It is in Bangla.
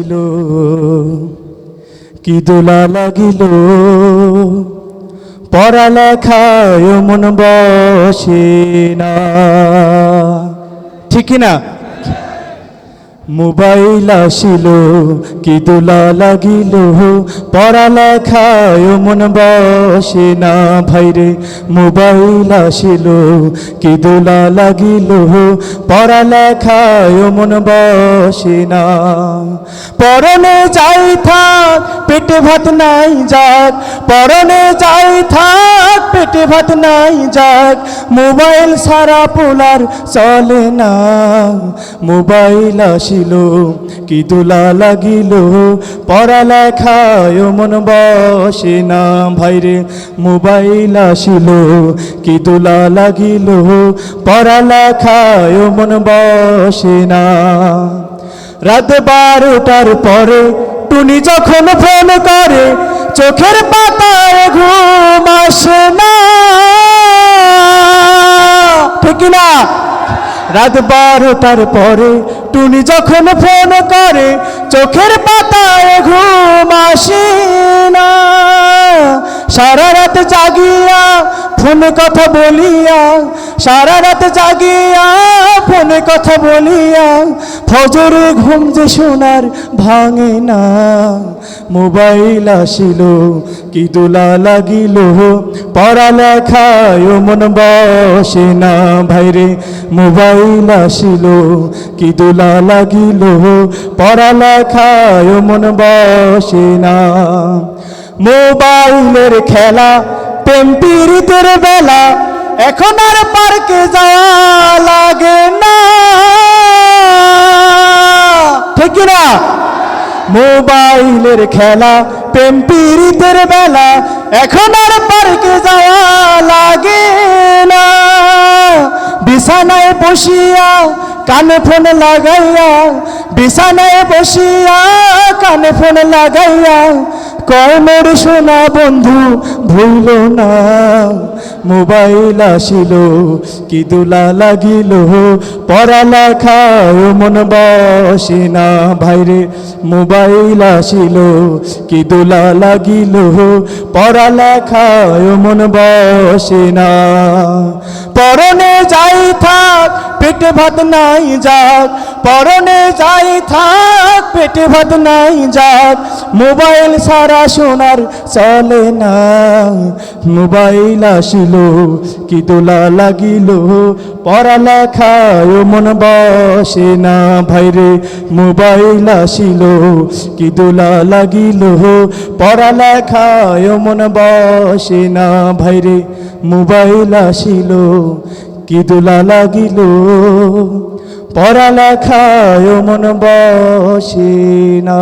আসিল কি দোলা লাগিল পড়ালেখায় মন বসে না ঠিক না মোবাইল আসিল কি দোলা লাগিল পড়ালেখায় মন বসে না ভাইরে মোবাইল আসিল কি দোলা লাগিল পড়ালেখায় মন বসে না পরনে যাই থাক পেটে ভাত নাই যাক পরনে যাই থাক পেটে ভাত নাই যাক মোবাইল সারা পোলার চলে না মোবাইল আসিল কি দোলা লাগিল পড়ালেখায় মন বসে না ভাইরে মোবাইল আসিল কি দোলা লাগিল পড়ালেখায় মন বসে না রাত 12টার পরে টুনি যখন ফোন করে চোখের পাতায় ঘুম আসে না ঠিক না রাত 12টার পরে টুনি যখন ফোন করে চোখের পাতায় ঘুম আসে না সারা রাত জাগিয়া ফোনে কথা বলিয়া সারা রাত জাগিয়া ফোনে কথা বলিয়া ফজরে ঘুম যে সোনার ভাঙে না মোবাইল আসিল কি দোলা লাগিল পড়ালেখায় মন বসে না ভাইরে মোবাইল আসিল কি দোলা লাগিল পড়ালেখায় মন বসে না মোবাইলের খেলা প্রেম পীড়িতের বেলা এখন আর পার্কে যাওয়া লাগে না ঠিক না মোবাইলের খেলা প্রেম পীড়িতের বেলা এখন আর পার্কে যাওয়া লাগে না বিছানায় বসিয়া কানে ফোন লাগাইয়া বিছানায় বসিয়া কানে ফোন লাগাইয়া কয় মোর সোনা বন্ধু ভুল না মোবাইল আসিল কি দোলা লাগিল পড়ালেখায় মন বসে না ভাইরে মোবাইল আসিল কি দোলা লাগিল পড়ালেখায় মন বসে না পরনে যাই থাক পেটে ভাত নাই যাক পরনে যাই থাক পেটে ভাত নাই যাক মোবাইল সারা সোনার চলে না মোবাইল আসিল কি দোলা লাগিল পড়ালেখায় মন বসে না ভাইরে মোবাইল আসিল কি দোলা লাগিল পড়ালেখায় মন বসে না ভাইরে মোবাইল আসিল কি দোলা লাগিল পড়ালেখায় মন বসে না।